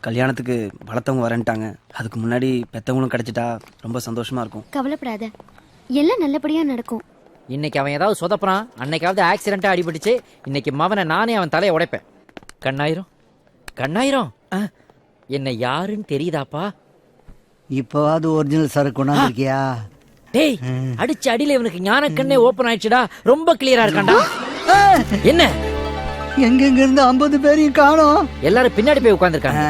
கல்யாணத்துக்கு வளர்த்தவங்க வரேன்ட்டாங்க. அதுக்கு முன்னாடி பெத்தவங்களும் கிடைச்சிட்டா ரொம்ப சந்தோஷமா இருக்கும். கவலைப்படாத, எல்லாம் நல்லபடியா நடக்கும். இன்னைக்கு அவன் ஏதாவது சொதப்புறான், அன்னைக்காவது ஆக்சிடென்ட்டா அடிபட்டுச்சு. இன்னைக்கு மவனை நானே அவன் தலையை உடைப்பேன். கண்ணாயிரம் கண்ணாயிரம், என்ன யாருன்னு தெரியுதாப்பா? இப்பவாவது ஒரிஜினல் சரக்கு கொண்டாந்துருக்கியா? டேய், அடிச்ச அடியில இவனுக்கு ஞான கண்ணே ஓபன் ஆயிடுச்சுடா. ரொம்ப கிளியரா இருக்கான்டா. என்ன எங்கெங்க இருந்து 50 பேரையும் காணோம். எல்லாரும் பின்னாடி போய் உட்கார்ந்துருக்காங்க.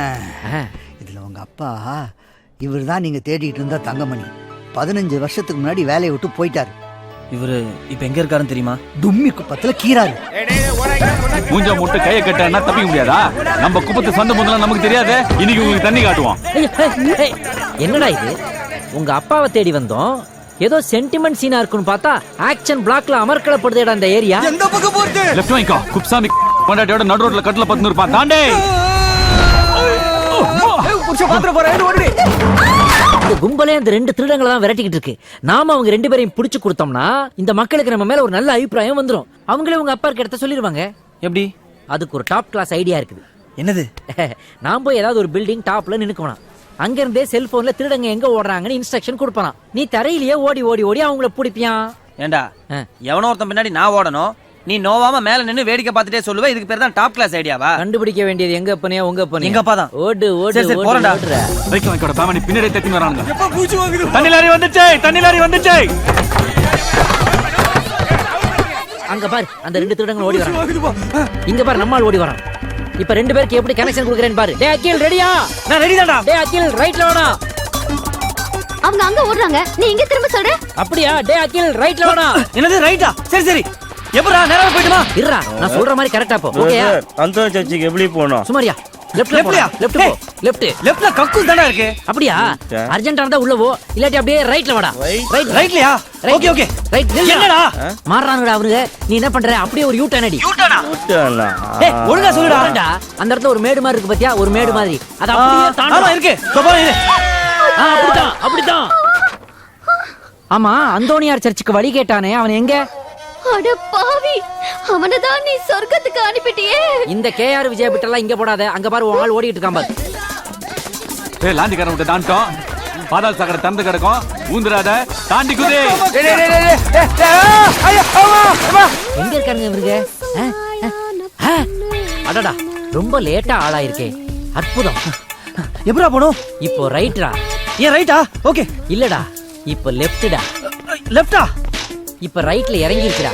இதுல உங்க அப்பா இவர் தான் நீங்க தேடிட்டு இருந்த தங்கமணி. 15 வருஷத்துக்கு முன்னாடி வேலையை விட்டு போயிட்டாரு. இவரு இப்ப எங்க இருக்காருன்னு தெரியுமா? தும்மி குப்பத்துல கீறாரு. மூஞ்ச முட்டு கையை கட்டா தப்பிக்க முடியாதா? நம்ம குப்பத்து சொந்த முதல்ல நமக்கு தெரியாது. இன்னைக்கு உங்களுக்கு தண்ணி காட்டுவோம். என்னடா இது? உங்க அப்பாவை தேடி வந்தோம். ஏதோ சென்டிமெண்ட் சீனா இருக்குன்னு பார்த்தா ஆக்ஷன் பிளாக்ல அமர்க்கலப்படுதேடா அந்த ஏரியா. எந்த பக்கம் போறது? லெஃப்ட் வாங்கோ. குப்சாமி பண்டாட்டியோட நடு ரோட்ல கட்டல பத்து இருப்பான். தாண்டே புடிச்ச பாத்திர போற ஏடு ஓடுடி. இந்த கும்பலே அந்த ரெண்டு திருடங்களை தான் விரட்டிக்கிட்டு இருக்கு. நாம அவங்க ரெண்டு பேரையும் பிடிச்சு கொடுத்தோம்னா இந்த மக்களுக்கு நம்ம மேல ஒரு நல்ல அபிப்பிராயம் வந்துரும். அவங்களே உங்க அப்பா கிட்ட சொல்லிடுவாங்க. எப்படி? அதுக்கு ஒரு டாப் கிளாஸ் ஐடியா இருக்குது. என்னது? நான் போய் ஏதாவது ஒரு பில்டிங் டாப்ல நின்னுக்கணும். அங்க இருந்தே செல்போன்ல திருடங்க எங்க ஓடுறாங்கன்னு இன்ஸ்ட்ரக்ஷன் கொடுப்பான். நீ தரையிலேயே ஓடி ஓடி ஓடி அவங்கள பிடிப்பியான். ஏண்டா, எவனோ ஒருத்தன் பின்னாடி நான் ஓடணும், நீ நோவாம மேல நின்னு வேடிக்கை பார்த்துட்டே சொல்லுவ. இதுக்கு பேர் தான் டாப் கிளாஸ் ஐடியாவா? கண்டுபிடிக்க வேண்டியது எங்க அப்பனையா உங்க அப்பனே? எங்க அப்பா தான். ஓடு ஓடு சரி சரி போறடா. பைக் வாங்கிக்கோட தாமணி பின்னாடி தட்டி வரானுங்க. எப்ப பூச்சி வாங்குது? தண்ணி லாரி வந்துச்சு, தண்ணி லாரி வந்துச்சு. அங்க பாரு, அந்த ரெண்டு திருடங்க ஓடி வராங்க. இங்க பாரு, நம்மால் ஓடி வரான். இப்ப ரெண்டு பேருக்கு எப்படி கனெக்ஷன் கொடுக்கறேன்னு பாரு. டேய் அகில், ரெடியா? நான் ரெடி தான்டா. டேய் அகில், ரைட்ல வாடா. அவங்க அங்க ஓடுறாங்க, நீ இங்க திரும்ப சொல்ற. அப்படியா? டேய் அகில், ரைட்ல வாடா. என்னது ரைட்டா? சரி சரி. எப்பறா நேரா போய்டுமா? இருடா, நான் சொல்ற மாதிரி கரெக்ட்டா போ. ஓகேயா? அந்த சர்ச்சுக்கு எப்படி போணும்? சுமாரியா? லெஃப்ட்லயா? லெஃப்ட் போ. லெஃப்ட். லெஃப்ட்ல கக்கூஸ் தான்டா இருக்கு. அப்படியா? அர்ஜென்ட்டா இருந்தா உள்ள போ. இல்லாட்டி அப்படியே ரைட்ல வாடா. ரைட் ரைட்லயா? Okay okay. ரைட். என்னடா? மாறறானுடா அவனுங்க. நீ என்ன பண்ற? அப்படியே ஒரு யூ டர்ன் அடி. விட்டானா? ஏய் ஒழுங்கா சொல்லுடா. அந்த இடத்துல ஒரு மேடு மாதிரி இருக்கு பாத்தியா? ஒரு மேடு மாதிரி. அது அப்படியே தாண்ட. ஆமா இருக்கு. சோபா இது. அப்படிதான் அப்படிதான். ஆமா, அந்தோனியார் சர்ச்சுக்கு வழி கேட்டானே, அவன் எங்க? அட பாவி, அவனதான் நீ சொர்க்கத்துக்கு அனுப்பிட்டியே. இந்த கேஆர் விஜய் பிட்டெல்லாம் இங்க போடாத. அங்க பாரு, உன் ஆள் ஓடிட்டு இருக்கான் பாரு. ஏய் லாந்திக்காரன் விட்டு தாண்டோம். பாதாள சாக்கடை திறந்து கிடக்கும். ஊந்துராத, தாண்டி குதி. எங்க இருக்கானுங்க இவருங்க? அடடா, ரொம்ப லேட்டா ஆளாயிருக்கே. அற்புதம். எப்பறா போணும்? இப்போ ரைட்ரா. ஏன் ரைட்டா? ஓகே. இல்லடா, இப்போ லெஃப்ட்டா. லெஃப்ட்டா? இப்ப ரைட்ல இறங்கி இருக்கடா.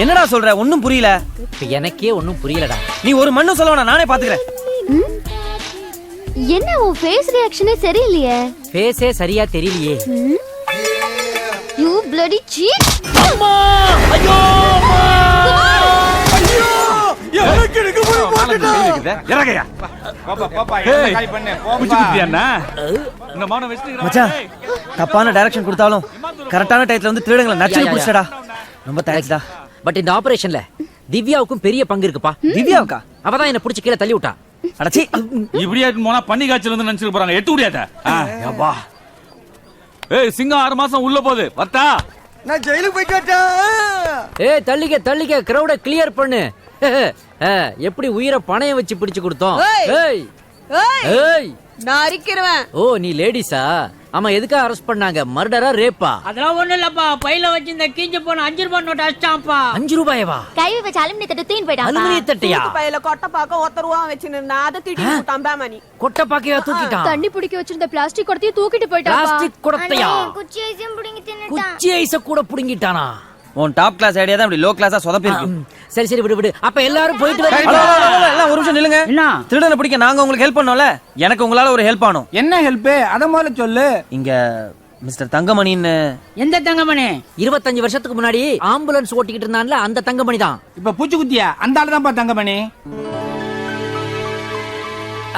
என்னடா சொல்ற? ஒண்ணும் புரியல. இப்ப எனக்கே ஒண்ணும் புரியலடா. நீ ஒரு மண்ணு சொல்ல வேணாம், நானே பாத்துக்கிறேன். என்ன உன் ஃபேஸ் ரியாக்ஷனே சரியில்லையே. ஃபேஸே சரியா தெரியலையே. You bloody cheat. அம்மா! ஐயோ! எனக்கு எடுக்க போய் போட்டுடா. இறங்கயா. பாப்பா என்ன காலி பண்ணு? குச்சி குத்தியாண்ணா. இந்த மானம் வெச்சிட்டு மச்சான், தப்பான டைரக்ஷன் கொடுத்தாலும் கரெக்டான டைத்துல வந்து திருடங்களை நச்சுன்னு புடிச்சடா. ரொம்ப தேங்க்ஸ்டா. பட் இந்த ஆபரேஷன்ல திவ்யாவுக்கும் பெரிய பங்கு இருக்குப்பா. திவ்யாவுக்கா? அவதான் என்ன புடிச்சு கீழே தள்ளி விட்டா. அடச்சி. இப்படியே போனா பன்னி காய்ச்சல் வந்து நினைச்சிட்டு போறாங்க. எட்டு முடியாத. யப்பா. ஏய் சிங்கம் 6 மாசம் உள்ள போகுது. வர்த்தா. நான் ஜெயிலுக்கு போயிட்டா. ஏய் தள்ளிக்க தள்ளிக்க, கிரவுட கிளியர் பண்ணு. எப்படி உயிரை பணையம் வச்சு பிடிச்சு கொடுத்தோம். ஏய் ஏய், நான் அரிக்கிறவன். ஓ நீ லேடிஸா? ஆமா, எதுக்காக அரெஸ்ட் பண்ணாங்க? மர்டரா ரேப்பா? அதெல்லாம் ஒண்ணு இல்லப்பா, பையில வச்சு இந்த கீஞ்சு போன 5 ரூபாய் நோட் அடிச்சான்ப்பா. 5 ரூபாயவா? கை வச்சு அலுமினிய தட்டு தூக்கிட்டு போயிட்டான். அலுமினிய தட்டையா? பையில கொட்டை பாக்க 1 ரூபா வச்சு நின்னா அதை திட்டி தம்பாமணி. கொட்டை பாக்கையா தூக்கிட்டான்? தண்ணி பிடிக்க வச்சிருந்த பிளாஸ்டிக் குடத்தையும் தூக்கிட்டு போயிட்டான். பிளாஸ்டிக் குடத்தையா? குச்சி ஐஸையும் புடிங்கி தின்னுட்டான். குச்சி ஐஸ கூட புடுங்கிட்டானா? உன் டாப் கிளாஸ் ஐடியா தான் இப்படி லோ கிளாஸா சொதப்பி இருக்கு. சரி சரி, விடு விடு. அப்ப எல்லாரும் போயிட்டு வரீங்க. எல்லாம் ஒரு நிமிஷம் நில்லுங்க. திருடனை பிடிக்க நாங்க உங்களுக்கு ஹெல்ப் பண்ணோம்ல, எனக்கு உங்களால ஒரு ஹெல்ப் ஆனும். என்ன ஹெல்ப்? அத முதல்ல சொல்லு. இங்க மிஸ்டர் தங்கமணின்னு. எந்த தங்கமணி? 25 வருஷத்துக்கு முன்னாடி ஆம்புலன்ஸ் ஓட்டிக்கிட்டு இருந்தான்ல, அந்த தங்கமணி தான். இப்ப பூச்சி குத்தியா? அந்த ஆளு தான் தங்கமணி.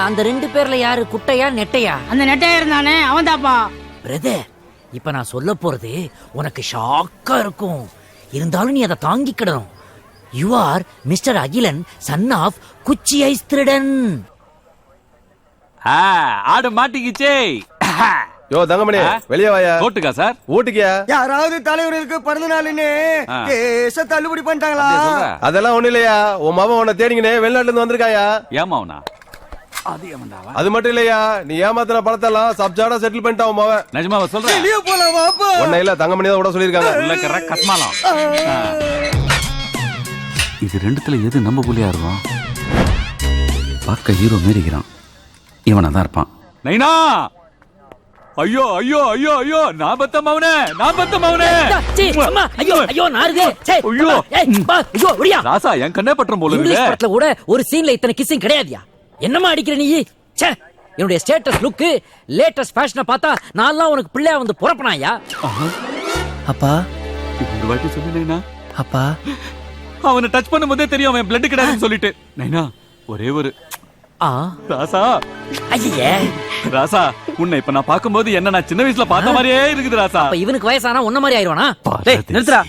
அந்த 2 பேர்ல யாரு குட்டையா நெட்டையா? அந்த நெட்டையா இருந்தானே அவன் தாப்பா. பிரதர், இப்ப நான் சொல்ல போறது உனக்கு ஷாக்கா இருக்கும். இருந்தாலும் நீ அதை தாங்கிக்கிடணும். You are mister Akilan, son of குச்சி ஐஸ் திருடன். ஆடு மாட்டிக்கிச்சே. யோ தங்கமணி, வெளியே வாயா. கோட்டுக்கா சார்? வீட்டுக்கியா? யாராவது தலைவருக்கு பிறந்த நாளுன்னு கேஸ தள்ளுபடி பண்ணிட்டாங்களா? அதெல்லாம் ஒண்ணு இல்லையா. உன் மாமா உன்னை தேடிங்கன்னு வெளிநாட்டுல இருந்து வந்திருக்காயா. ஏமாவனா? அது ஏமண்டாவா? அது மட்டும் இல்லையா, நீ ஏமாத்தின பணத்தெல்லாம் சப்ஜாடா செட்டில் பண்ணிட்டான் உன் மவன். நிஜமாவா சொல்றேன்? வெளிய போலாம் வாப்பா. உன்னை இல்ல தங்கமணி தான் கூட சொல்லியிருக்காங்க. உள்ளக்கற கஸ்மாலம். இது ரெண்டுத்துல எது நம்ம புள்ளியா இருக்கும்? பார்க்க ஹீரோ மாரிக்கிறான், இவனா தான் இருப்பான். நைனா, ஐயோ ஐயோ ஐயோ ஐயோ, நான் பத்த மவனே, நான் பத்த மவனே. சீ, அம்மா, ஐயோ ஐயோ நாருதே. சே, ஐயோ. ஏய், பா, ஐயோ ஒடியா. ராசா என் கண்ணே பற்றும் போல இங்கிலீஷ் இருக்கு. படத்துல கூட ஒரு சீன்ல இத்தனை கிஸ்ஸிங் கிடையாதுயா. என்னமா அடிக்கிற நீ? ச்சே, என்னுடைய ஸ்டேட்டஸ் லுக், லேட்டஸ்ட் ஃபேஷனை பார்த்தா நான்லாம் உனக்கு பிள்ளையா வந்து பொறப்பனாயா? அப்பா இந்த வாட்டி சொல்லு நைனா. அப்பா அவனை டச் பண்ணும்போதே தெரியும் அவன் பிளட் கிடையாதுன்னு சொல்லிட்டு. நைனா, ஒரே ஒரு ஆ, ராசா. ஐயே, ராசா, உன்னை இப்ப நான் பாக்கும்போது என்ன நான் சின்ன வயசுல பார்த்த மாதிரியே இருக்குது ராசா. அப்ப இவனுக்கு வயசானா உன்ன மாதிரி ஆயிருவானா? டேய் நிறுத்துடா,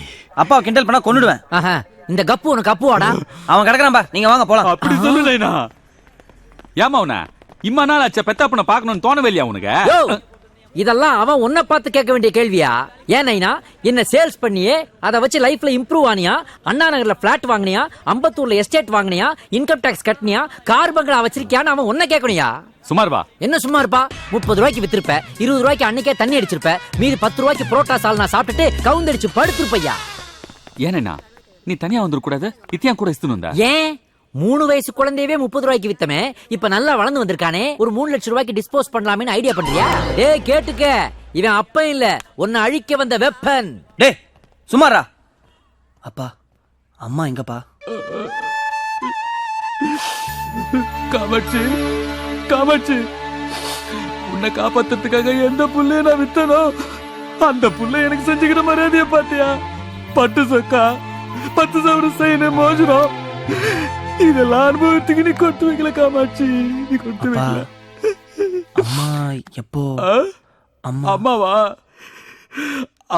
அப்பா கிண்டல் பண்ணா கொன்னுடுவேன். ஆஹா, இந்த கப்பு உனக்கு அப்புவாடா? அவன் கிடக்குறான் பா, நீங்க வாங்க போலாம். அப்படி சொல்லு நைனா. ஏமா அவன இம்மா நாள் ஆச்ச பெத்தாப்பனை பார்க்கணும்னு தோணவே இல்லையா உனக்கு? யோ, இதெல்லாம் அவன் உன்னை பார்த்து கேட்க வேண்டிய கேள்வியா? ஏன் நைனா, என்ன சேல்ஸ் பண்ணியே அதை வச்சு லைஃப்ல இம்ப்ரூவ் ஆனியா? அண்ணா நகர்ல பிளாட் வாங்கினியா? அம்பத்தூர்ல எஸ்டேட் வாங்கினியா? இன்கம் டாக்ஸ் கட்டினியா? கார் பங்களா வச்சிருக்கியான்னு அவன் உன்னை கேட்கணுயா? சுமார் வா. என்ன சும்மா இருப்பா? 30 ரூபாய்க்கு வித்திருப்ப, 20 ரூபாய்க்கு அன்னைக்கே தண்ணி அடிச்சிருப்ப, மீதி 10 ரூபாய்க்கு புரோட்டா சால்னா சாப்பிட்டுட்டு கவுந்தடிச்சு படுத்திருப்பையா. ஏனேனா நீ தனியா வந்துட கூடாது? இத்தியா கூட இஸ்துன்னு வந்தா ஏன் 3 வயசு குழந்தையவே 30 ரூபாய்க்கு வித்தமே, இப்ப நல்லா வளர்ந்து வந்திருக்கானே, ஒரு 3 லட்சம் ரூபாய்க்கு டிஸ்போஸ் பண்ணலாமேன்னு ஐடியா பண்றியா? டேய் கேட்டுக்க, இவன் அப்பன் இல்ல, உன்னை அழிக்க வந்த வெப்பன். டேய் சுமாரா. அப்பா அம்மா எங்கப்பா? காமாட்சி, காமாட்சி, உன்னை காப்பாத்துறதுக்காக எந்த புள்ளைய நான் வித்தனோ அந்த புள்ள எனக்கு செஞ்சுக்கிற மரியாதைய பாத்தியா? பட்டு சொக்கா, 10 சவரம் செய்யணு மோதிரம், இதெல்லாம் அனுபவத்துக்கு நீ கொடுத்து வைக்கல காமாட்சி, நீ கொடுத்து அப்பா, வைக்கல. அம்மா எப்போ? ஆ? அம்மா அம்மாவா?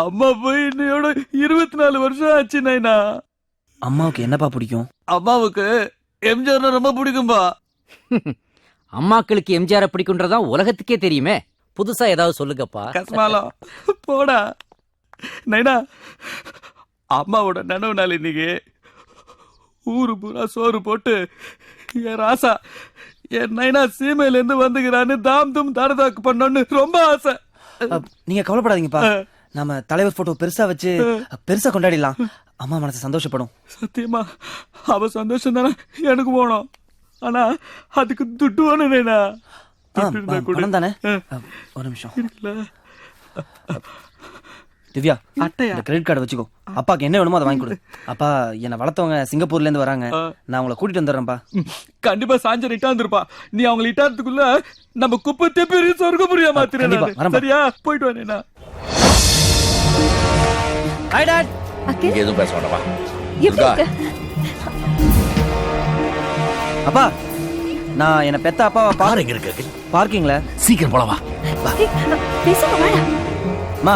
அம்மா போய் இன்னையோட 24 வருஷம் ஆச்சு நைனா. அம்மாவுக்கு என்னப்பா பிடிக்கும்? அம்மாவுக்கு எம்ஜிஆர் ரொம்ப பிடிக்கும்பா. அம்மாக்களுக்கு எம்ஜிஆர் பிடிக்குன்றதா உலகத்துக்கே தெரியுமே, புதுசா ஏதாவது சொல்லுங்கப்பா. கஸ்மாலம் போடா நைனா. அம்மாவோட நனவு நாள் இன்னைக்கு. ஊரு பூரா சோறு போட்டு என் ராசா என் நைனா சீமையில இருந்து வந்துக்கிறான்னு தாம் தும் தாரதாக்கு பண்ணோன்னு ரொம்ப ஆசை. நீங்க கவலைப்படாதீங்கப்பா, நம்ம தலைவர் போட்டோ பெருசா வச்சு பெருசா கொண்டாடிடலாம். அம்மா மனசு சந்தோஷப்படும். சத்தியமா அவ சந்தோஷம் தானே எனக்கு போனோம். ஆனா அதுக்கு துட்டு வேணும் நைனா. துட்டு இருந்தா கூட. பணம் தானே? ஆ. ஒரு நிமிஷம். இருக்குல்ல? திவ்யா, அட்டையா? இந்த கிரெடிட் கார்டு வச்சுக்கோ. அப்பாக்கு என்ன வேணுமோ அதை வாங்கி கொடு. அப்பா என்னை வளர்த்தவங்க சிங்கப்பூர்ல இருந்து வராங்க, நான் உங்களை கூட்டிட்டு வந்துடுறேன்ப்பா. கண்டிப்பா சாஞ்சர் இட்டாந்துருப்பா. நீ அவங்களை இட்டாறதுக்குள்ள நம்ம குப்பை தெப்பி சொர்க்க புரியா கண்டிப்பா, மாத்திரேன். வரேன்பா. சரியா? போயிட்டு வானேனா. Hi dad. அகில் எதுவும் பேச வேண்டாமா? எப்படி இருக்க? அப்பா, நான் என்ன பெத்த அப்பாவை கார் எங்க இருக்கு? பார்க்கிங்ல. சீக்கிரம் போலாம் வா. பேசாம வாடா. அம்மா,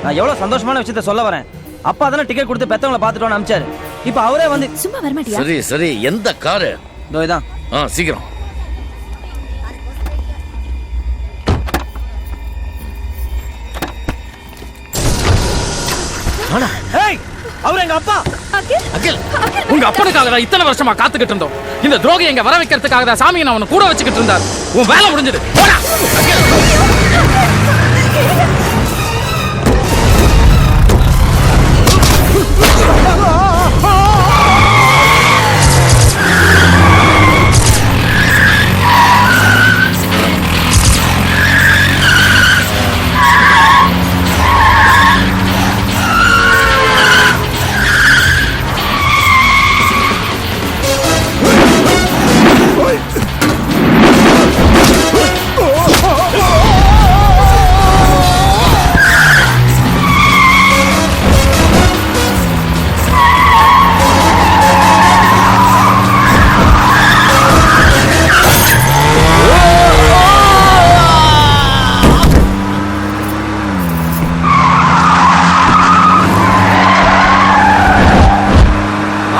நான் எவ்வளவு சந்தோஷமான விஷயத்த சொல்ல வரேன். அப்பா தானே டிக்கெட் கொடுத்து பெத்தவங்களை பார்த்துட்டு அனுப்பிச்சாரு. இப்ப அவரே வந்து சும்மா வரமாட்டியா? சரி சரி, எந்த காரு? இதோ இதான். சீக்கிரம். ஏய், அவர் எங்க அப்பா. அகில் அகில், உங்க அப்பனுக்காக தான் இத்தனை வருஷமா காத்துக்கிட்டு இருந்தோம். இந்த துரோகி எங்க வர வைக்கிறதுக்காக தான் சாமி நான் அவனை கூட வச்சுக்கிட்டு இருந்தார். உன் வேலை முடிஞ்சது. போடா.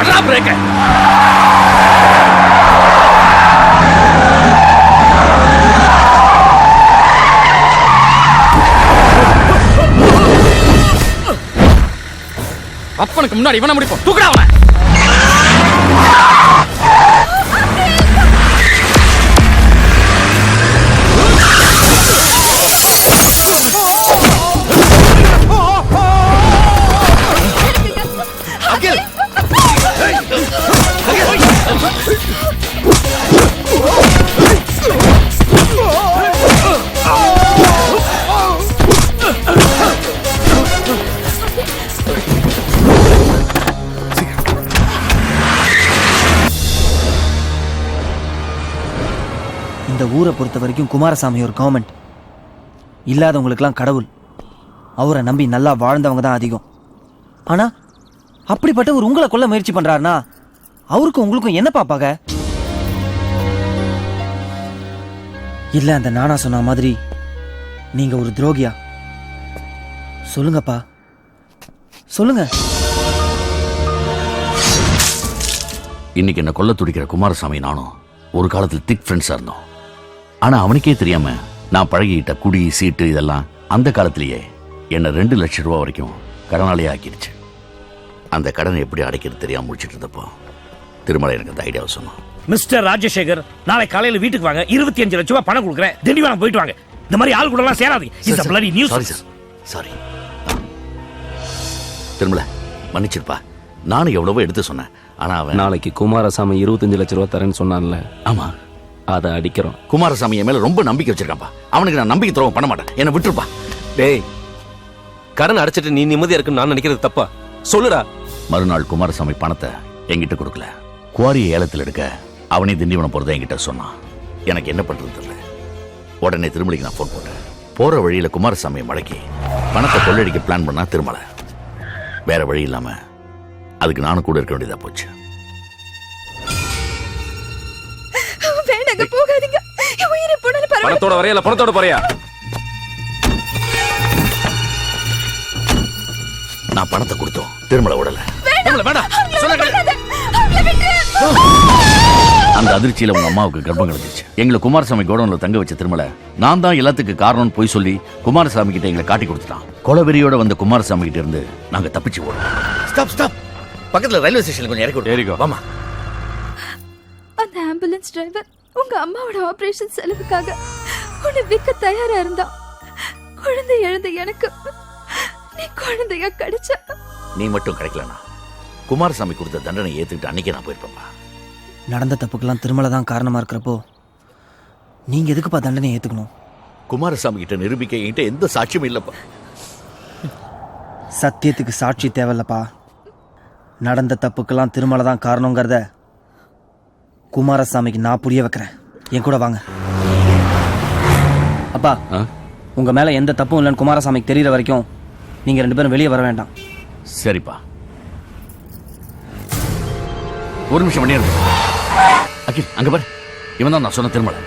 அடா பிரேக்க. அப்பனுக்கு முன்னாடி இவனை முடிப்போம். தூக்குடா அவனை. இந்த ஊரை பொறுத்த வரைக்கும் குமாரசாமி ஒரு கவர்மெண்ட், இல்லாதவங்களுக்கெல்லாம் கடவுள். அவரை நம்பி நல்லா வாழ்ந்தவங்க தான் அதிகம். ஆனா அப்படிப்பட்ட ஒரு உங்களை கொல்ல முயற்சி பண்றாருனா அவருக்கும் உங்களுக்கும் என்ன பாப்பாங்க? இல்ல அந்த நானா சொன்ன மாதிரி நீங்க ஒரு துரோகியா? சொல்லுங்கப்பா, சொல்லுங்க. இன்னைக்கு என்ன கொல்ல துடிக்கிற குமாரசாமி நானும் ஒரு காலத்தில் திக் ஃப்ரெண்ட்ஸா இருந்தோம். ஆனா அவனுக்கே தெரியாம நான் பழகிட்ட குடி சீட்டு இதெல்லாம் அந்த காலத்திலேயே என்ன 2 லட்சம் ரூபாய் வரைக்கும் கடனாளியே ஆக்கிடுச்சு. அந்த கடனை எப்படி அடைக்கிறது தெரியாம முடிச்சிட்டு இருந்தப்போ திருமலை எனக்கு அந்த ஐடியாவை சொன்னான். மிஸ்டர் ராஜசேகர், நாளை காலையில வீட்டுக்கு வாங்க, 25 லட்சம் ரூபாய் பணம் கொடுக்குறேன், திண்டிவனம் போயிட்டு வாங்க. இந்த மாதிரி ஆள் கூட எல்லாம் சேராதீங்க. It's a bloody news. Sorry sir, sorry. Thirumalai மன்னிச்சிருப்பா, நானும் எவ்வளவோ எடுத்து சொன்னேன். ஆனா அவன் நாளைக்கு குமாரசாமி 25 லட்சம் ரூபாய் தரேன்னு சொன்னான்ல, ஆமா அதை அடிக்கிறோம். குமாரசாமி என் மேல ரொம்ப நம்பிக்கை வச்சிருக்கான்ப்பா. அவனுக்கு நான் நம்பிக்கை துரோகம் பண்ண மாட்டேன். என்ன விட்டுருப்பா. டேய், கடன் அடைச்சிட்டு நீ நிம்மதியா இருக்குன்னு நான் நினைக்கிறது தப்பா? சொல்லுடா. மறுநாள் குமாரசாமி பணத்தை என்கிட்ட கொடுக்கல. குவாரியை ஏலத்தில் எடுக்க அவனே திண்டிவனம் போறதை என்கிட்ட சொன்னான். எனக்கு என்ன பண்றது தெரியல. உடனே திருமலைக்கு நான் போன் போட்டேன். போற வழியில குமாரசாமியை மடக்கி பணத்தை கொள்ளடிக்க பிளான் பண்ணா திருமலை. வேற வழி இல்லாம அதுக்கு நானும் கூட இருக்க வேண்டியதா போச்சு. வேண்டாங்க, போகாதீங்க. உயிரை போனாலும் பரவாயில்லை. பணத்தோட வரையா இல்ல பணத்தோட போறியா? நான் பணத்தை கொடுத்தோம், திருமலை விடல. அந்த அதிர்ச்சியில உங்க அம்மாவுக்கு கர்ப்பம் கிடைச்சிச்சு. எங்களை குமாரசாமி கோடவுன்ல தங்க வச்ச திருமலை நான் தான் எல்லாத்துக்கு காரணம்னு போய் சொல்லி குமாரசாமி கிட்ட எங்களை காட்டி கொடுத்துட்டான். கொலவெறியோட வந்த குமாரசாமி கிட்ட இருந்து நாங்க தப்பிச்சு ஓடுறோம். ஸ்டாப் ஸ்டாப், பக்கத்துல ரயில்வே ஸ்டேஷன் கொஞ்சம் இறக்கி விட்டு வாமா. அந்த ஆம்புலன்ஸ் டிரைவர் உங்க அம்மாவோட ஆபரேஷன் செலவுக்காக உன்னை விற்க தயாரா இருந்தான். குழந்தை எழுந்த எனக்கு நீ குழந்தையா கிடைச்ச. நீ மட்டும் கிடைக்கலனா குமாரசாமி கொடுத்த தண்டனை ஏத்துக்கிட்டு அன்னைக்கே நான் போயிருப்பேன்ப்பா. நடந்த தப்புக்கெல்லாம் திருமலை தான் காரணமா இருக்கிறப்போ நீங்க எதுக்குப்பா தண்டனை ஏத்துக்கணும்? குமாரசாமி கிட்ட நிரூபிக்க என்கிட்ட எந்த சாட்சியும் இல்லப்பா. சத்தியத்துக்கு சாட்சி தேவையில்லப்பா. நடந்த தப்புக்கெல்லாம் திருமலை தான் காரணங்கிறத குமாரசாமிக்கு நான் புரிய வைக்கிறேன். என் கூட வாங்க. அப்பா, உங்க மேல எந்த தப்பும் இல்லைன்னு குமாரசாமிக்கு தெரியற வரைக்கும் நீங்க 2 பேரும் வெளியே வர வேண்டாம். சரிப்பா, ஒரு நிமிஷம் பண்ணி இருக்கு. அகில் அங்க பாரு, இவன் தான் நான் சொன்ன திருமலை.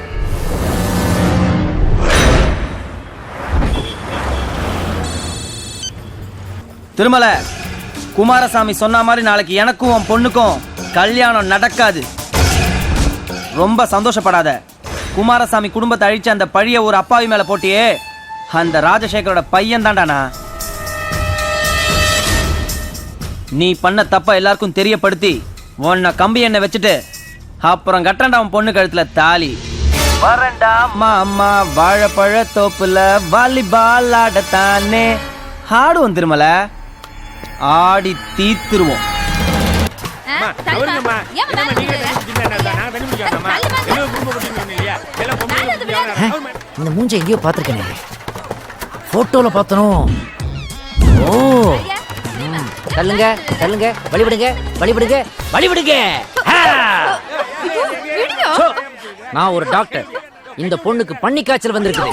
திருமலை, குமாரசாமி சொன்ன மாதிரி நாளைக்கு எனக்கும் உன் பொண்ணுக்கும் கல்யாணம் நடக்காது. ரொம்ப சந்தோஷப்படாத. குமாரசாமி குடும்பத்தை அழிச்ச அந்த பழிய ஒரு அப்பாவி மேல போட்டியே, அந்த ராஜசேகரோட பையன் தான்டானா. நீ பண்ண தப்ப எல்லாருக்கும் தெரியப்படுத்தி உன்னை கம்பி எண்ணெய் வச்சுட்டு அப்புறம் கட்டண்டா உன் பொண்ணு கழுத்துல தாலி. வரண்டா மாமா வாழைப்பழ தோப்புல வாலிபால் ஆடத்தானே. ஆடுவோம் திருமலை, ஆடி தீத்துருவோம். இந்த மூஞ்ச எங்கேயோ பாத்திருக்கேன், போட்டோல பார்த்தனும். ஓ, தள்ளுங்க தள்ளுங்க, வழிவிடுங்க வழிவிடுங்க வழிவிடுங்க. நான் ஒரு டாக்டர். இந்த பொண்ணுக்கு பன்னி காய்ச்சல் வந்திருக்குது.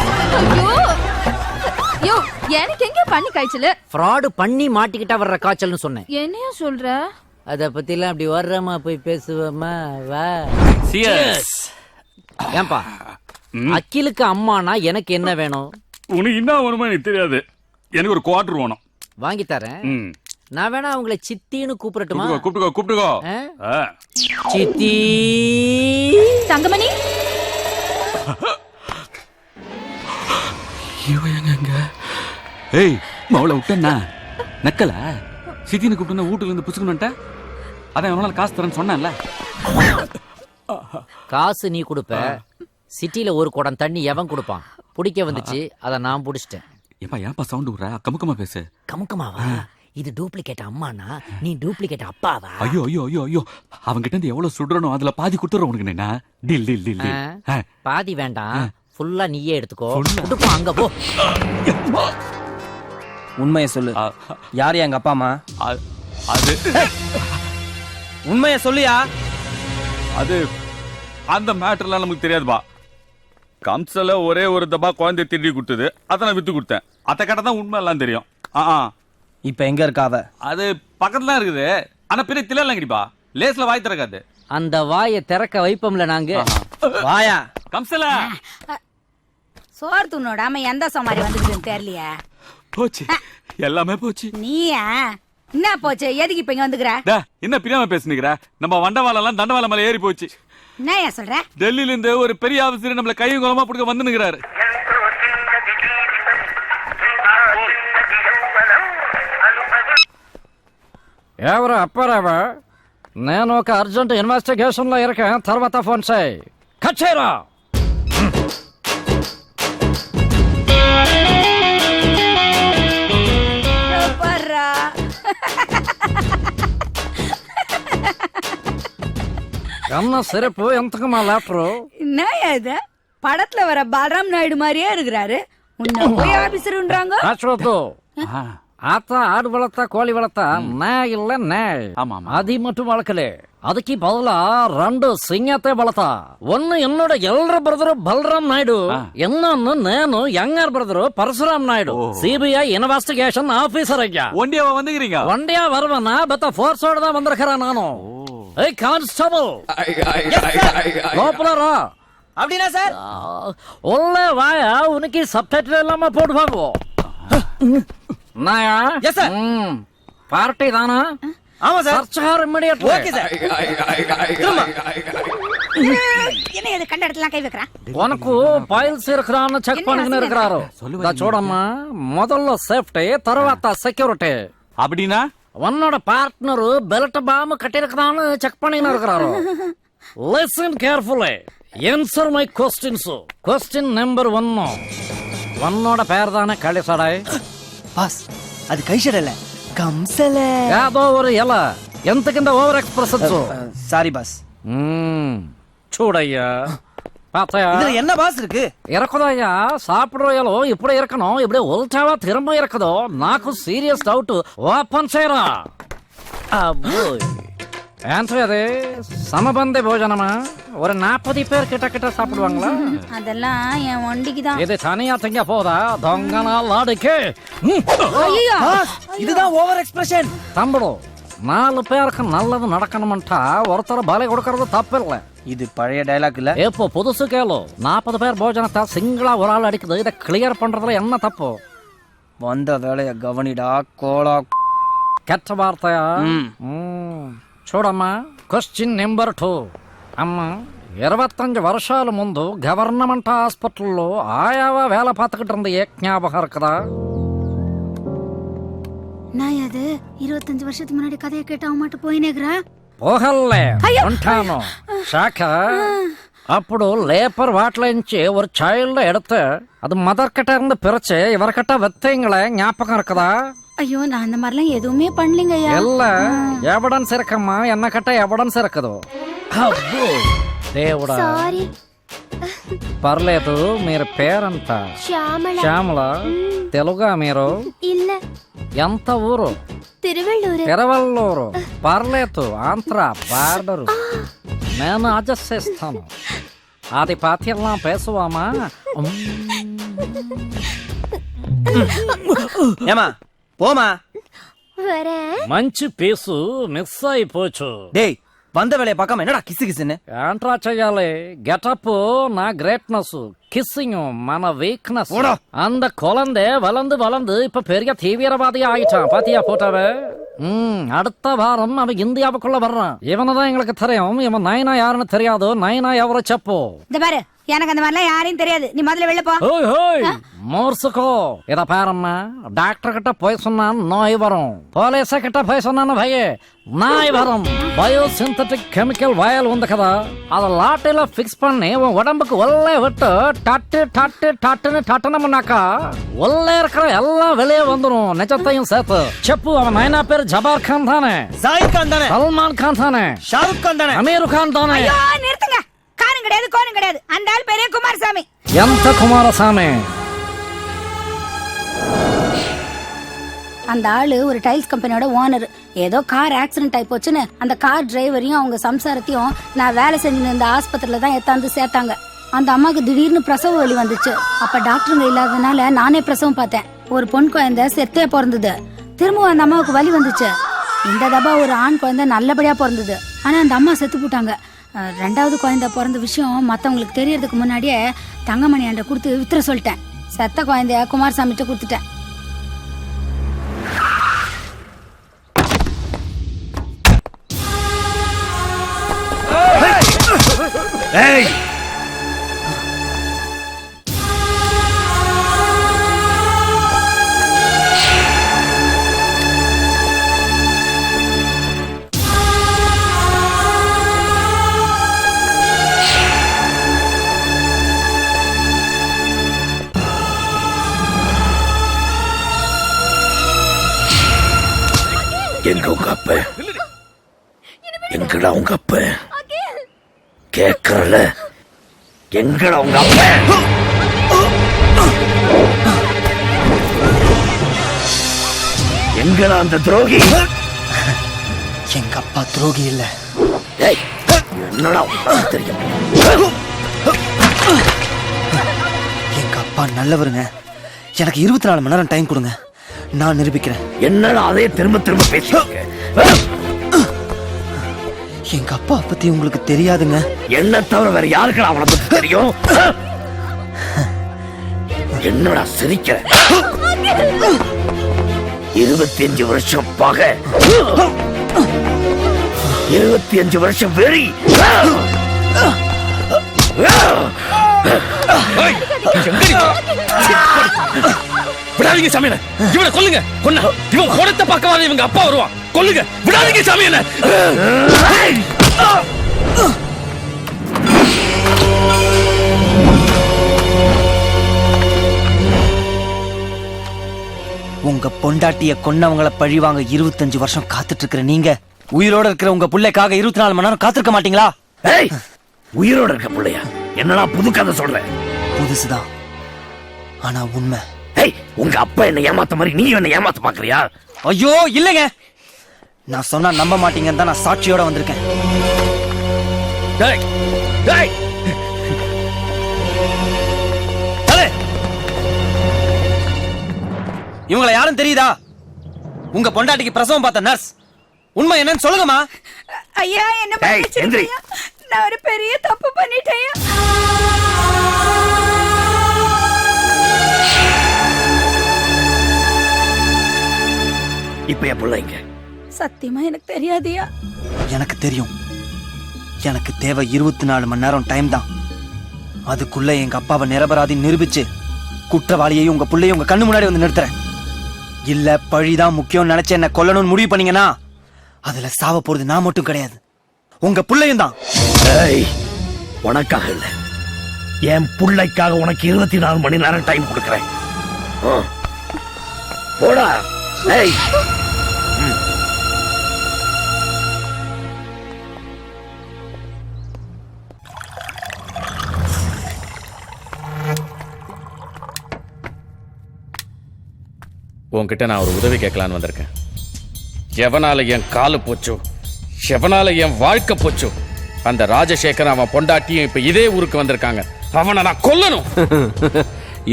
எனக்கு எங்க பண்ணி காய்ச்சல்? ஃப்ராடு பண்ணி மாட்டிக்கிட்டா வர்ற காய்ச்சல்னு சொன்னேன். என்னையா சொல்ற? அத பத்தி எல்லாம் அப்படி வர்றமா போய் பேசுவோமா? வா. ஏன்பா, அக்கிலுக்கு அம்மானா எனக்கு என்ன வேணும்? உனக்கு என்ன வேணுமா எனக்கு தெரியாது, எனக்கு ஒரு குவார்டர் வேணும். வாங்கி தரேன். நான் வேணா அவங்கள சித்தின்னு கூப்பிடட்டுமா? கூப்பிட்டுக்கோ. சித்தி தங்கமணி, ஏய் மவளை விட்டேன்னா நக்கல சித்தின்னு கூப்பிட்டு வீட்டுல இருந்து புசுக்கணும்ட்ட. அதான் எவ்வளவு காசு தரேன்னு சொன்னேன்ல. காசு நீ கொடுப்ப, சிட்டில ஒரு குடம் தண்ணி எவன் கொடுப்பான்? பிடிக்க வந்துச்சு, அதை நான் பிடிச்சிட்டேன். ஏப்பா சவுண்ட் விடுற, கமுக்கமா பேசு. கமுக்கமாவா? இது டூப்ளிகேட் அம்மானா நீ டூப்ளிகேட் அப்பாவா? ஐயோ ஐயோ ஐயோ ஐயோ, அவங்கிட்ட இருந்து எவ்வளவு சுடுறனோ அதுல பாதி குடுத்துறோம் உனக்கு. என்ன டில் டில் டில் பாதி வேண்டாம், ஃபுல்லா நீயே எடுத்துக்கோ. கொடுப்பா, அங்க போ. உண்மையை சொல்லு, யார் எங்க அப்பா அம்மா? அது உண்மையை சொல்லியா? அது அந்த மேட்டர்லாம் நமக்கு தெரியாதுப்பா. கம்சல ஒரே ஒரு தபா குழந்தை திருடி கொடுத்தது அதை நான் வித்து கொடுத்தேன். அத்தை கட்ட தான் உண்மை எல்லாம் தெரியும். இப்ப எங்க இருக்கா அவ? அது பக்கத்துல தான் இருக்குது. ஆனா பெரிய தில்லாம் கிடைப்பா, லேஸ்ல வாய் திறக்காது. அந்த வாயை திறக்க வைப்போம்ல நாங்க. வாயா கம்சல சோறு துண்ணோடாம எந்த சமாரி வந்துருக்குன்னு தெரியலையா? போச்சு, எல்லாமே போச்சு. நீயா என்ன போச்சு? எதுக்கு இப்ப இங்க வந்துக்கிற? என்ன பிரியாம பேசுனீங்க? நம்ம வண்டவாளம் தண்டவாள மேல ஏறி போச்சு. என்ன சொல்ற? டெல்லியில இருந்து ஒரு பெரிய ஆபீசர் நம்மள கையும் குளமா புடிக்க வந்துனுங்கிறாரு. ఎవరు అప్పారావా? నేను ఒక అర్జెంట్ ఇన్వెస్టిగేషన్ లో ఇరకేన్, తర్వాత ఫోన్ చేయి. కట్ చేయరా. கண்ண சிறப்பு எந்தக்கு மா லேப்டரு? என்ன இது? படத்துல வர பாலராம் நாயுடு மாதிரியே இருக்கிறாரு. உன்ன போய் ஆபீசர்ன்றாங்க. காச்சோத்து. ஆத்தா ஆடு வளர்த்தா கோழி வளர்த்தா நாய் இல்ல நாய். அது மட்டும் வளர்க்கல, அதுக்கு பதிலா 2 சிங்கத்தை வளர்த்தா. ஒன்னு என்னோட எல்டர் பிரதர் பல்ராம் நாயுடு, இன்னொன்னு నేను younger brother Parashuram Naidu. CBI investigation officer ஐயா. ஒண்டியாவா வந்துக்கிறீங்க? ஒண்டியா வருவனா, பத்த ஃபோர்ஸோட தான் வந்திருக்கிறேன் நானும். ஏய் கான்ஸ்டபிள், லோப்பலரா. அப்படினா சார் உள்ள வாயா, உனக்கு சப்டைட்டில் இல்லாம போடுவாங்க. நாயா? Yes sir. பார்ட்டி தானா? ஆமா sir. Search her immediately. Okay sir. என்ன இது கண்ட இடத்துல கை வைக்கறா? உனக்கு ఫైల్స్ இருக்குறான்னு செக் பண்ணிக்கிட்டு இருக்காரு. இத చూడమ్మా, முதல்ல சேஃப்டி, తర్వాత செக்யூரிட்டி. அப்படினா உன்னோட பார்ட்னர் பெல்ட் பாம் கட்டிருக்கான்னு செக் பண்ணிக்கிட்டு இருக்காரு. Listen carefully, answer my questions. Question number 1, உன்னோட பேர் தானே களிசடை? பாஸ், அது கைஷட இல்ல, கம்சல. ஏதோ ஒரு இல, ఎంతకింద ఓవర్ ఎక్స్ప్రెషన్స్. Sorry boss. చూడయ్యా, பாத்தையா இதுல என்ன பாஸ் இருக்கு? ఇరకదయ్యా, సాపిడ్రోయలో ఇప్పుడు ఇరకను, ఇప్పుడు ఉల్టావా తిరుம்ப ఇరకదో. నాకు సీరియస్ డౌట్. ఓపెన్ చేయరా. అబ్బో, ఏంటి అది? సమబంధి భోజనమా? ஒரு 40 பேர் கிட்ட கிட்ட சாப்பிடுவாங்களா? அதெல்லாம் என் ஒண்டிக்கு தான். இது தனியா திங்க போதா? దొంగనాలాడికి. ஐயோ, இதுதான் ஓவர் எக்ஸ்பிரஷன். தம்படு, 4 பேருக்கு நல்லது நடக்கணும்ட்டா ஒருத்தர் பலை கொடுக்கறது தப்பில்லை. இது பழைய டயலாக் இல்ல, இப்போ புதுசு கேளு. 40 பேர் போஜனத்தை சிங்கிளா ஒரு ஆள் அடிக்குது. இதை கிளியர் பண்றதுல என்ன தப்பு? வந்த வேலைய கவனிடா கோலா. கெட்ட வார்த்தையா? చూడమ్మా, క్వశ్చన్ నెంబర్ 2. అమ్మా, 25 வருஷాల ముందు గవర్నమెంట్ హాస్పిటల్లో ఆయావా వేల పాతకిட்டு இருந்த ஞாபகம் இருக்குதா? நான் அது 25 வருஷத்துக்கு முன்னாடி கதையை கேட்டு அவன் மட்டும் போயினேக்குறா. పోగల్లే ఉంటాను శాఖ. అప్పుడు లేపర్ వాటిలోంచి ஒரு சைல்டு எடுத்து அது மதர் கிட்ட இருந்து பிரிச்சு இவர்கிட்ட வெத்தீங்களே, ஞாபகம் இருக்குதா? ஐயோ, நான் அந்த மாதிரிலாம் எதுவுமே பண்ணலங்க ஐயா. இல்ல, ఎవిడెన్స్ ఇరకమ్మా, ఎన్న కట్ట ఎవిడెన్స్ ఇరకదు. అబ్బో దేవుడా, సారీ. పర్లేదు. మీరు పేరంతా? శ్యామల. తెలుగా మీరు? இல்ல, ఎంత ఊరు? తిరువెల్లూరు. తిరువల్లూరు. పర్లేదు, ఆంధ్ర బార్డరు. నేను అడ్జస్ట్ చేస్తాను. అది పాత్యల్లా పేసువామా? ஏமா போமா. మంచి పీసు మిస్ అయిపోచ్చు. டேய், வந்த வேலைய பார்க்காம என்னடா கிசு கிசுன்னு? ఏంట్రా చెయ్యాలి? గెటప్ నా గ్రేట్నెస్, కిస్సింగ్ మన వీక్னஸ். அந்த குழந்தை வளர்ந்து வளர்ந்து இப்ப பெரிய தீவிரவாதி ஆயிட்டான். பாத்தியா போட்டாவே? அடுத்த வாரம் அவன் இந்தியாவுக்குள்ள வர்றான். இவனதான் எங்களுக்கு தெரியும். இவன் நைனா யாருன்னு தெரியாது. நைனா எவரோ செப்போ. இந்த பாரு, எனக்கு அந்த மாதிரிலாம் யாரையும் தெரியாது. நீ முதல்ல வெளில போ. ஓய் ஹோய், மோர்சுக்கோ. இத பாரும்மா, டாக்டர் கிட்ட போய் சொன்னா நோய் வரும். போலீஸ் கிட்ட போய் சொன்னா பையே நாய் வரும். பயோ சிந்தட்டிக் கெமிக்கல் வயல் வந்து కదా, அத லாட்டில ஃபிக்ஸ் பண்ணி உன் உடம்புக்கு ஒல்லே விட்டு டட்டு டட்டு டட்டுன்னு டட்டனம்னாக்கா ஒல்லே இருக்கிற எல்லாம் வெளியே வந்துடும், நிஜத்தையும் சேர்த்து. செப்பு, அவன் நைனா பேர் ஜபார் கான் தானே? ஜாயித் கான் தானே? சல்மான் கான் தானே? ஷாருக் கான் தானே? அமீர் கான் தானே? ஐயோ, நிறுத்துங்க. காணும் கிடையாது, கோணும் கிடையாது. அந்த ஆள் பேரே குமாரசாமி. எந்த குமாரசாமி? அந்த ஆளு ஒரு டைல்ஸ் கம்பெனியோட ஓனர். ஏதோ கார் ஆக்சிடென்ட் ஆகி போச்சுன்னு அந்த கார் டிரைவரையும் அவங்க சம்சாரத்தையும் நான் வேலை செஞ்சு இந்த ஆஸ்பத்திரியில தான் எத்தாந்து சேர்த்தாங்க. அந்த அம்மாவுக்கு திடீர்னு பிரசவ வலி வந்துச்சு. அப்ப டாக்டருங்க இல்லாதனால நானே பிரசவம் பார்த்தேன். ஒரு பொன் குழந்தை செத்தே பிறந்தது. திரும்பவும் அந்த அம்மாவுக்கு வலி வந்துச்சு. இந்த தபா ஒரு ஆண் குழந்தை நல்லபடியா பிறந்தது. ஆனா அந்த அம்மா செத்து போட்டாங்க. ரெண்டாவது குழந்தை பிறந்த விஷயம் மத்தவங்களுக்கு தெரியறதுக்கு முன்னாடியே தங்கமணி என்கிட்ட கொடுத்து வித்துற சொல்லிட்டேன். செத்த குழந்தைய குமாரசாமிட்ட கொடுத்துட்டேன். ஏய் எங்க உங்க அப்ப? எங்கடா உங்க அப்ப? கேக்குறல, எங்கடா உங்க அப்ப? எங்கடா அந்த துரோகி? எங்க அப்பா துரோகி இல்ல. ஏய், என்னடா உனக்கு தெரியும்? எங்க அப்பா நல்லவருங்க. எனக்கு 24 மணி நேரம் டைம் கொடுங்க, நான் நிரூபிக்கிறேன். என்னடா அதே திரும்ப திரும்ப பேசுறீங்க? எங்க அப்பா பத்தி உங்களுக்கு தெரியாதுங்க. என்ன தவிர வேற யாருக்கடா அவனை பத்தி தெரியும்? என்னடா சிரிக்கிற? 25 வருஷம் பகை, 25 வருஷம் வெறி. விடாதீங்க சாமியன, இவனை கொல்லுங்க. கொன்னா இவன் கோடத்தை பார்க்கவாத இவங்க அப்பா வருவான். கொல்லுங்க, விடாதீங்க சாமியன. உங்க பொண்டாட்டிய கொன்னவங்கள பழிவாங்க 25 வருஷம் காத்துட்டு இருக்கிற நீங்க, உயிரோட இருக்கிற உங்க புள்ளைக்காக 24 மணி நேரம் காத்திருக்க மாட்டீங்களா? ஏய், உயிரோட இருக்க புள்ளையா? என்னடா புது கதை சொல்ற? புதுசுதான், ஆனா உண்மை. ஏய், உங்க அப்பா என்ன ஏமாத்த மாதிரி நீ என்ன ஏமாத்த பாக்குறியா? ஐயோ இல்லைங்க, நான் சொன்னா நம்ப மாட்டீங்கன்னு தான் நான் சாட்சியோட வந்திருக்கேன். டேய், டேய், இவங்களை யாரும் தெரியுதா? உங்க பொண்டாட்டிக்கு பிரசவம் பார்த்த நர்ஸ். உண்மை என்னன்னு சொல்லுங்கம்மா. ஐயா, என்ன டேய், எந்திரி. நான் ஒரு பெரிய தப்பு பண்ணிட்டேன். இப்ப என் பிள்ளைங்க சத்தியமா எனக்கு தெரியாதியா. எனக்கு தெரியும். எனக்கு தேவை 24 மணி நேரம் டைம் தான். அதுக்குள்ள எங்க அப்பாவை நிரபராதி நிரூபிச்சு குற்றவாளியை உங்க பிள்ளைய உங்க கண்ணு முன்னாடி வந்து நிறுத்துறேன். இல்ல பழிதான் முக்கியம் நினைச்சு என்ன கொல்லணும்னு முடிவு பண்ணீங்கன்னா அதுல சாவ போறது நான் மட்டும் கிடையாது, உங்க பிள்ளையும் தான். ஏய், உனக்காக இல்ல, என் பிள்ளைக்காக உனக்கு 24 மணி நேரம் டைம் கொடுக்கறேன். போடா. ஏய், உன்கிட்ட நான் ஒரு உதவி கேட்கலான்னு வந்திருக்கேன். எவனால என் காலு போச்சோ, எவனால என் வாழ்க்கை போச்சோ, அந்த ராஜசேகர் அவன் பொண்டாட்டியும் இப்ப இதே ஊருக்கு வந்திருக்காங்க. அவனை நான் கொல்லணும்.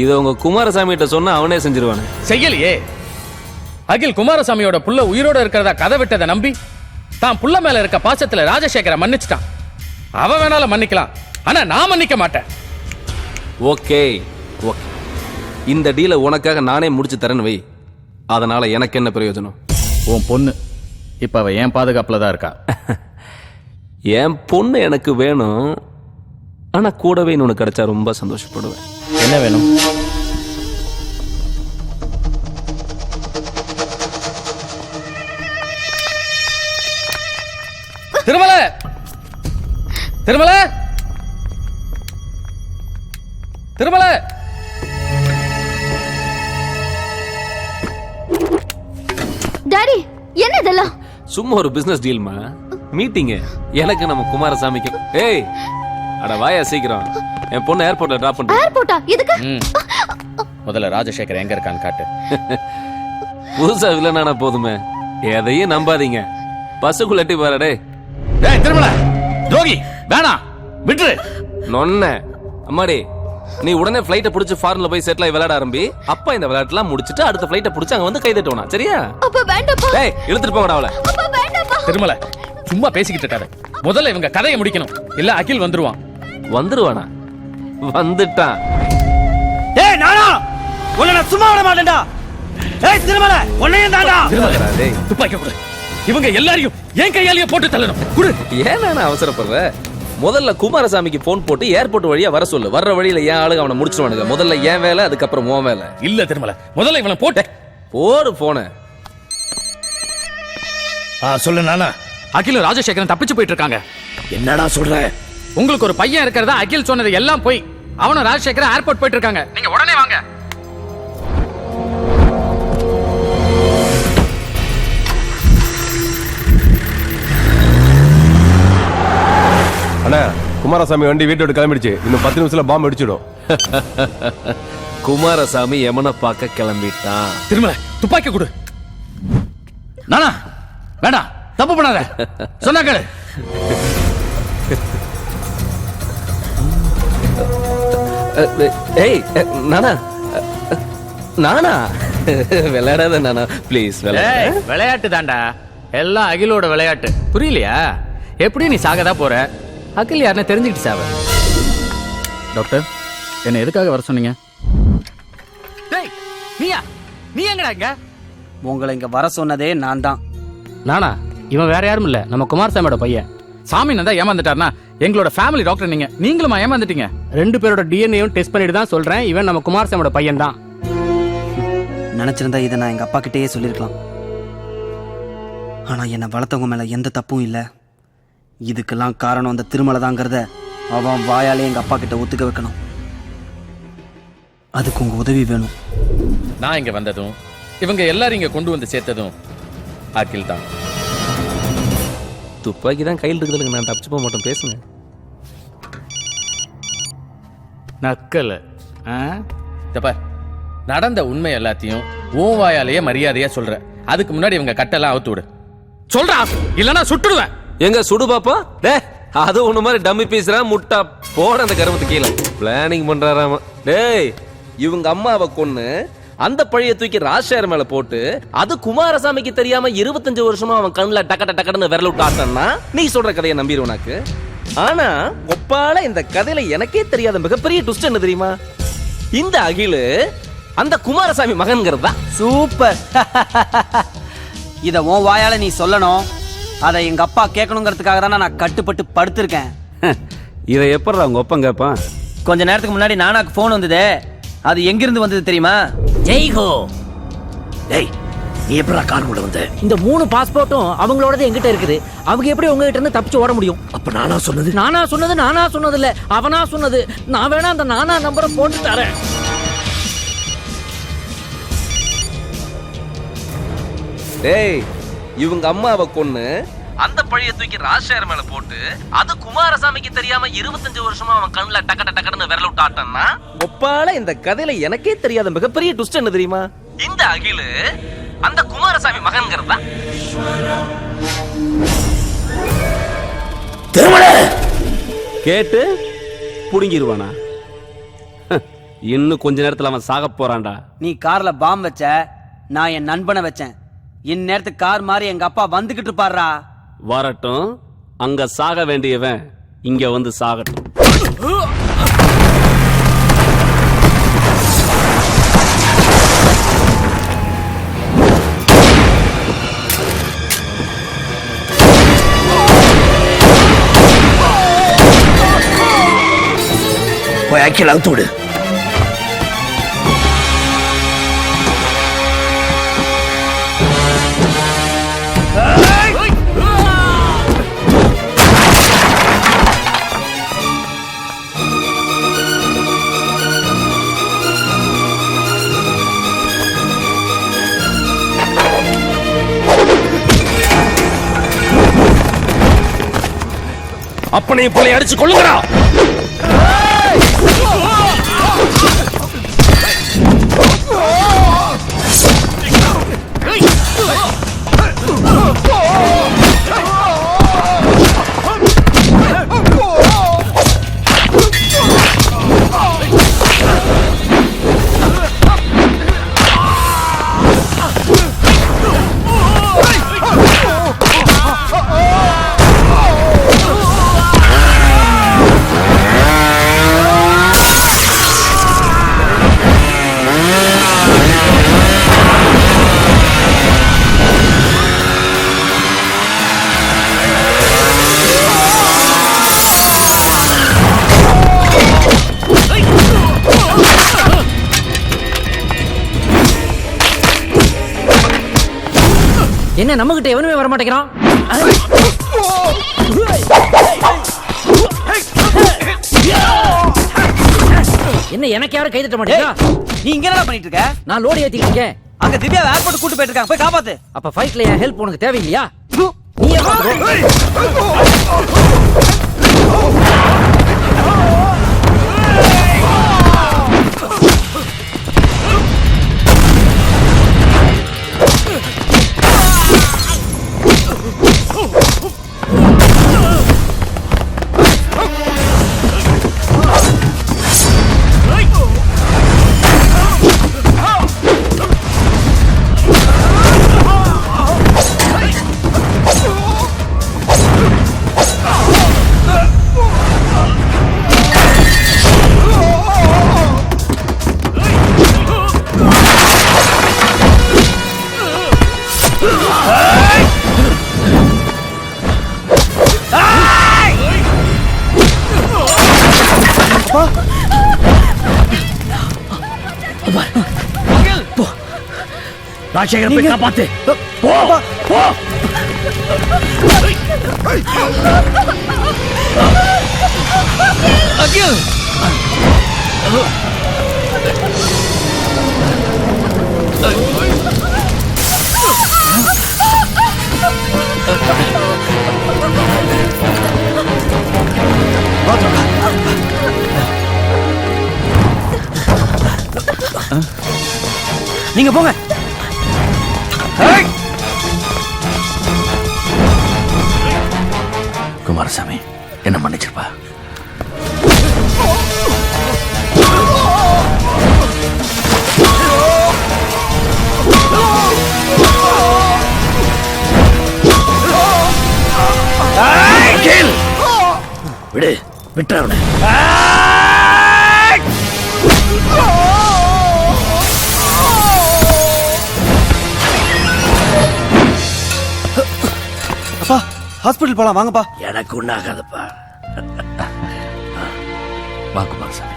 இத உங்க குமாரசாமி கிட்ட சொன்னா அவனே செஞ்சிருவானே. செய்யலையே. அகில் குமாரசாமியோட புள்ள உயிரோட இருக்கிறதா கதை விட்டதை நம்பி தான் புள்ள மேல இருக்க பாசத்துல ராஜசேகரை மன்னிச்சிட்டான். அவன் வேணாலும் மன்னிக்கலாம், ஆனா நான் மன்னிக்க மாட்டேன். ஓகே ஓகே, இந்த டீலை உனக்காக நானே முடிச்சு தரேன்னு வை. அதனால எனக்கு என்ன பிரயோஜனம்? உன் பொண்ணு இப்ப அவ என் பாதுகாப்புல தான் இருக்கா. என் பொண்ணு எனக்கு வேணும், ஆனா கூடவே இன்னொன்னு கிடைச்சா ரொம்ப சந்தோஷப்படுவேன். என்ன வேணும்? திருமல, திருமல, திருமல. டாடி, என்ன இதெல்லாம்? சும்மா ஒரு பிசினஸ் டீல்மா, மீட்டிங் எனக்கு நம்ம குமாரசாமிக்கு. ஏய், அட வாயா சீக்கிரம், என் பொண்ணு ஏர்போர்ட்ல டிராப் பண்ணு. ஏர்போர்ட்டா? எதுக்கு? முதல்ல ராஜசேகர் எங்க இருக்கான்னு காட்டு. புதுசா வில்லனானா போதுமே, எதையும் நம்பாதீங்க. பஸ்ஸுக்குள்ள எட்டி பாரு. டேய் திருமல, துரோகி, வேணாம், விட்டுரு. நொன்ன அம்மாடி நீ உடனே ஃபிளைட்டை பிடிச்சி ஃபாரின்ல போய் செட்டில் ஆகி விளையாட ஆரம்பி. அப்பா இந்த விளையாட்டுலாம் முடிச்சிட்டு அடுத்த ஃபிளைட்டை பிடிச்சி அங்க வந்து கை தட்டுவனா, சரியா? அப்பா வேண்டாப்பா. டேய் இழுத்துட்டு போங்கடா அவளை. அப்பா வேண்டாப்பா. திருமலை சும்மா பேசிக்கிட்டு இருக்காரு. முதல்ல இவங்க கதையை முடிக்கணும், இல்ல அகில் வந்துருவான். வந்துருவானா? வந்துட்டான். ஏய் நானா உன்னை நான் சும்மா விட மாட்டேன்டா. ஏய் திருமலை உன்னையும் தான்டா. டேய் துப்பாக்கி கொடு. இவங்க எல்லாரையும் என் கையாலேயே போட்டு தள்ளணும். குடு. ஏன் நான் அவசரப்படுற? முதல்ல குமாரசாமிக்கு போன் போட்டு ஏர்போர்ட் வழியா வர சொல்லு. வர்ற வழியில ஏன் ஆளுங்க அவனை முடிச்சிருவானுங்க. முதல்ல ஏன் வேலை, அதுக்கப்புறம் உன் வேலை. இல்ல திருமலை, முதல்ல இவனை போட்டு போடு போன. சொல்லு நானா. அகில ராஜசேகரன் தப்பிச்சு போயிட்டு இருக்காங்க. என்னடா சொல்ற? உங்களுக்கு ஒரு பையன் இருக்கிறதா அகில் சொன்னது எல்லாம் போய். அவனும் ராஜசேகரன் ஏர்போர்ட் போயிட்டு இருக்காங்க. நீங்க உடனே வாங்க. அண்ணா குமாரசாமி வண்டி வீட்டை விட்டு கிளம்பிடுச்சு. இன்னும் 10 நிமிஷத்துல பாம்பு அடிச்சிடும். குமாரசாமி யமனை பார்க்க கிளம்பிட்டான். திருமலை துப்பாக்கி கொடு. நானா வேண்டாம், தப்பு பண்ணாத. சொன்னா கேளு. ஏய் நானா நானா விளையாடாத நானா ப்ளீஸ். விளையாட்டு தாண்டா, எல்லாம் அகிலோட விளையாட்டு. புரியலையா? எப்படி நீ சாகதா போற? அகில் யாருன்னு தெரிஞ்சுக்கிட்டு சாவ. டாக்டர் என்ன எதுக்காக வர சொன்னீங்க? டேய் நீயா? நீ எங்கடா இங்க? உங்களை இங்க வர சொன்னதே நான் தான். நானா? இவன் வேற யாரும் இல்ல, நம்ம குமாரசாமியோட பையன். சாமி நந்தா ஏமாந்துட்டார்னா எங்களோட ஃபேமிலி டாக்டர் நீங்க. நீங்களுமா ஏமாந்துட்டீங்க? 2 பேரோட டிஎன்ஏயும் டெஸ்ட் பண்ணிட்டு தான் சொல்றேன். இவன் நம்ம குமாரசாமியோட பையன் தான். நினைச்சிருந்தா இதை நான் எங்க அப்பா கிட்டேயே சொல்லிருக்கலாம். ஆனா என்னை வளர்த்தவங்க மேல எந்த தப்பும் இல்லை. இதுக்கெல்லாம் காரணம் அந்த திருமலை தாங்கிறத அவன் வாயாலே எங்க அப்பா கிட்ட ஒத்துக்க வைக்கணும். அதுக்கு உங்க உதவி வேணும். நான் இங்க வந்ததும் இவங்க எல்லாரும் இங்க கொண்டு வந்து சேர்த்ததும் அகில் தான். துப்பாக்கி தான் கையில் இருக்குதுங்க, நான் தப்பிச்சு போக மாட்டேன். பேசுங்க. நக்கல நடந்த உண்மை எல்லாத்தையும் ஓ வாயாலேயே மரியாதையா சொல்ற. அதுக்கு முன்னாடி இவங்க கட்டெல்லாம் அவுத்து விடு. சொல்றா, இல்லனா சுட்டுடுவேன். எங்க சுடு பாப்பா. டே அது ஒண்ணு மாதிரி டம்மி பேசுறா முட்டா. போட அந்த கருமத்து கீழே பிளானிங் பண்றாராமா. டேய் இவங்க அம்மாவை கொன்னு அந்த பழைய தூக்கி ராஜசேகர் மேல போட்டு அது குமாரசாமிக்கு தெரியாம 25 வருஷமா அவன் கண்ணுல டக்கட டக்கடன்னு விரல விட்டு ஆட்டான்னா நீ சொல்ற கதையை நம்பிடுவனாக்கு. ஆனா ஒப்பால இந்த கதையில எனக்கே தெரியாத மிகப்பெரிய ட்விஸ்ட் என்ன தெரியுமா? இந்த அகிலு அந்த குமாரசாமி மகன்கிறது தான். சூப்பர். இத உன் வாயால நீ சொல்லணும். அதை எங்க அப்பா கேட்கணுங்கிறதுக்காக தான் நான் கட்டுப்பட்டு படுத்திருக்கேன். இதை எப்படா உங்க ஒப்பம் கேட்பான்? கொஞ்ச நேரத்துக்கு முன்னாடி நானாக்கு போன் வந்ததே. அது எங்கிருந்து வந்தது தெரியுமா? ஜெய்ஹோ. டேய் நீ எப்படா கார் கூட வந்த? இந்த 3 பாஸ்போர்ட்டும் அவங்களோடது எங்கிட்ட இருக்குது. அவங்க எப்படி உங்ககிட்ட இருந்து தப்பிச்சு ஓட முடியும்? அப்ப நானா சொன்னது நானா சொன்னது இல்ல, அவனா சொன்னது. நான் வேணா அந்த நானா நம்பரை போட்டு தரேன். டேய் இவங்க அம்மாவை கொன்னு அந்த பழைய தூக்கி ராஜசேகர் மேல போட்டு அது குமாரசாமிக்கு தெரியாம 25 வருஷமா அவன் கண்ணுல டக்கட டக்கடன்னு விரல விட்டு ஆட்டான்னா ஒப்பால இந்த கதையில எனக்கே தெரியாத மிகப்பெரிய ட்விஸ்ட் என்ன தெரியுமா? இந்த அகிலு அந்த குமாரசாமி மகன்கிறது தான். கேட்டு புடுங்கிடுவானா? இன்னும் கொஞ்ச நேரத்துல அவன் சாக போறான்டா. நீ கார்ல பாம் வச்ச, நான் என் நண்பனை வச்சேன். இந்நேரத்துக்கு கார் மாதிரி எங்க அப்பா வந்துகிட்டு இருப்பாரா? வரட்டும், அங்க சாக வேண்டியவன் இங்க வந்து சாகட்டும். போய் அக்கில் அவுத்து விடு. அப்பனையும் போல அடிச்சு கொள்ளுங்கடா. என்ன நம்ம கிட்ட எவனுமே வர மாட்டேங்கிறான்? என்ன எனக்கு யாரும் கை தட்ட மாட்டேங்கிறா? நீ இங்க என்ன பண்ணிட்டு இருக்க? நான் லோடு ஏத்திட்டு இருக்கேன். அங்க திவ்யா ஏர்போர்ட் கூட்டு போயிட்டு இருக்காங்க, போய் காப்பாத்து. அப்ப ஃபைட்ல என் ஹெல்ப் உனக்கு தேவையில்லையா? நீ ராஜசேகர் போய் காப்பாத்து. போ போ. அகில் நீங்க போங்க. குமாரசாமி என்ன மன்னிச்சிருப்பா. விடு, விட்டுறவன. அப்பா ஹாஸ்பிடல் போலாம் வாங்கப்பா. எனக்கு ஒண்ணாகாதப்பா. வா குமாரசாமி.